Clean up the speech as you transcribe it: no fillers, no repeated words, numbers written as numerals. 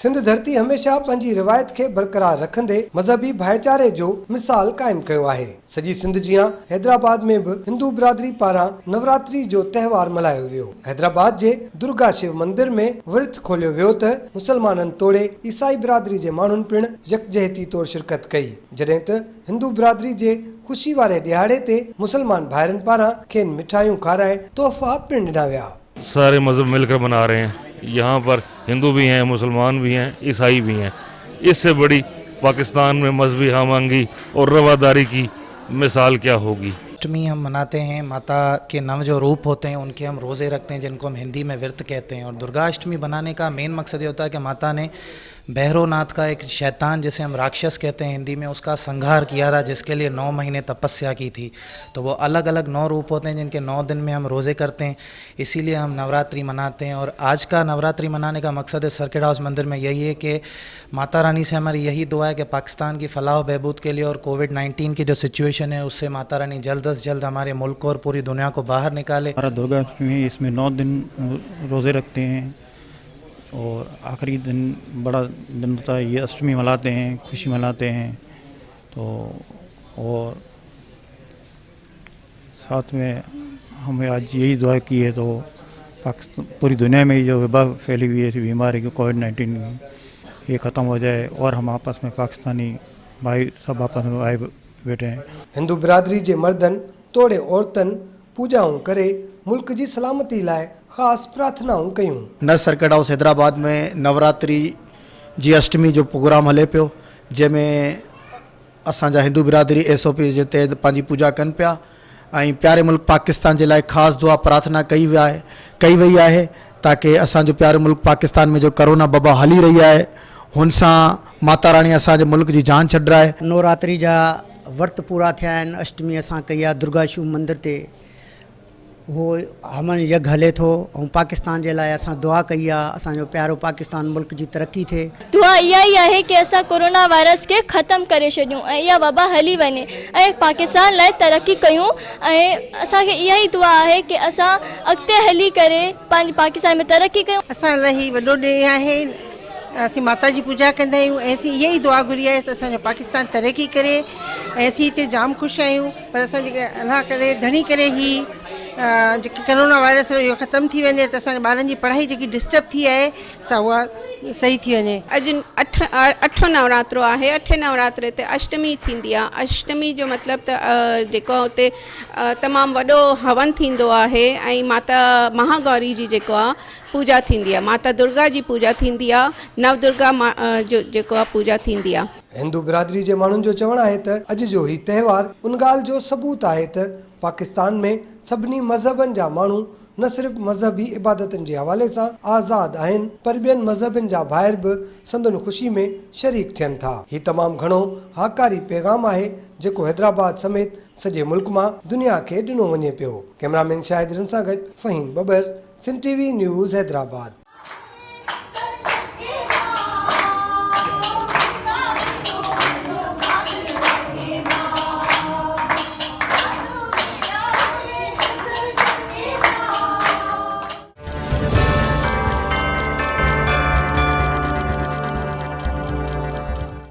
सिंध धरती हमेशा पंहिंजी रिवायत खे बरक़रार रखंदे मज़हबी भाईचारे जो मिसाल क़ाइम कयो आहे। सॼी सिंध जियां हैदराबाद में भी हिंदू बिरादरी पारां नवरात्रि जो त्योहार मल्हायो वियो। हैदराबाद जे दुर्गा शिव मंदिर में विर्त खोलियो वियो त मुसलमाननि तोड़े ईसाई बिरादरी जे माण्हुनि पिण यकजहती तौर शिरकत कई, जॾहिं त हिंदू बिरादरी जे खुशी वारे ॾियारे ते मुसलमान भाइरनि पारां खेनि मिठाइयूं खाराए तोहफ़ा पिण ॾिना विया। सारे मजहब मिलकर मना रहे हैं। यहाँ पर हिंदू भी हैं, मुसलमान भी हैं, ईसाई भी हैं। इससे बड़ी पाकिस्तान में मजहबी हमआहंगी और रवादारी की मिसाल क्या होगी। अष्टमी हम मनाते हैं, माता के 9 जो रूप होते हैं उनके हम रोज़े रखते हैं, जिनको हम हिंदी में व्रत कहते हैं। और दुर्गा अष्टमी बनाने का मेन मकसद ये होता है कि माता ने भैरवनाथ का एक शैतान, जिसे हम राक्षस कहते हैं हिंदी में, उसका संहार किया था, जिसके लिए 9 महीने तपस्या की थी। तो वो अलग अलग 9 रूप होते हैं जिनके 9 दिन में हम रोज़े करते हैं, इसीलिए हम नवरात्रि मनाते हैं। और आज का नवरात्रि मनाने का मकसद है सर्किट हाउस मंदिर में यही है कि माता रानी से हमारी यही दुआ है कि पाकिस्तान की फलाह बहबूद के लिए और कोविड-19 की जो सिचुएशन है उससे माता रानी जल्द से जल्द हमारे मुल्क और पूरी दुनिया को बाहर निकाले। हमारा दुर्गा अष्टमी इसमें 9 दिन रोज़े रखते हैं और आखिरी दिन बड़ा दिन होता है, ये अष्टमी मनाते हैं, खुशी मनाते हैं। तो और साथ में हमें आज यही दुआ की है तो पूरी दुनिया में जो वबा फैली हुई है बीमारी की कोविड-19 की, ये ख़त्म हो जाए और हम आपस में पाकिस्तानी भाई सब आपस में आए बैठे हैं। हिंदू बिरादरी जे मर्दनि तोड़े औरतनि पूजाऊं करे मुल्क जी सलामती लाइ ख़ासि प्रार्थनाऊं कयूं। न सर्किट हाउस हैदराबाद में नवरात्रि जी अष्टमी जो प्रोग्राम हले पियो, जंहिंमें असांजा हिंदू बिरादरी SOP जे तहत पंहिंजी पूजा कनि पिया ऐं प्यारे मुल्क पाकिस्तान जे लाइ ख़ासि दुआ प्रार्थना कई वई आहे ताकि असांजो प्यारे मुल्क पाकिस्तान में जो कोरोना बबा हली रही आहे हुन सां माता रानी असांजे मुल्क जी जान छॾाए। नवरात्रि जा वर्त पूरा थिया आहिनि। अष्टमी असां कई आहे दुर्गा शिव मंदिर ते, वो हवन यज्ञ हले थो ऐं पाकिस्तान जे लाइ असां दुआ कई आहे, असांजो प्यारो पाकिस्तान मुल्क जी तरक्की थिए। दुआ इहा ई आहे कि असां कोरोना वायरस खे ख़त्म करे छॾियूं ऐं इहा वबा हली वञे ऐं पाकिस्तान लाइ तरक्की कयूं। ऐं असांखे इहा ई दुआ आहे कि असां अॻिते हली करे पंहिंजे पाकिस्तान में तरक्की कयूं। असां लाइ वॾो ॾींहुं आहे, असीं माता जी पूजा कंदा आहियूं ऐं असीं इहा ई दुआ घुरी आहे त असांजो पाकिस्तान तरक्की करे। ऐं असीं हिते जाम ख़ुशि आहियूं, पर असां जेके अलाह करे धणी करे ई जेकी कोरोना वायरस इहो ख़त्म थी वञे त असांजे ॿारनि जी पढ़ाई जेकी डिस्टर्ब थी आहे सा उहा सही थी वञे। अॼु अठो नवरात्रो आहे। 8 नवरात्रे ते अष्टमी थींदी आहे। अष्टमी जो मतिलबु त जेको हुते तमामु वॾो हवन थींदो आहे ऐं माता महागौरी जी जेको आहे पूजा थींदी आहे, माता दुर्गा जी पूजा थींदी आहे, नवदुर्गा जो जेको आहे पूजा थींदी आहे। हिंदू बिरादरी जे माण्हुनि जो चवणु आहे त अॼु जो ही त्योहार उन ॻाल्हि जो सबूत आहे त पाकिस्तान में सभिनी मज़हबनि जा माण्हू न सिर्फ़ मज़हबी इबादतनि जे हवाले सां आज़ाद आहिनि, पर ॿियनि मज़हबनि जा भाइर बि संदन ख़ुशी में शरीक थियनि था। ही तमामु घणो हाकारी पैगाम आहे जेको हैदराबाद समेत सॼे मुल्क मां दुनिया खे ॾिनो वञे पियो। कैमरामैन शाहिद रन सां गॾु फ़हीम बबर, सिंध TV न्यूज़ हैदराबाद।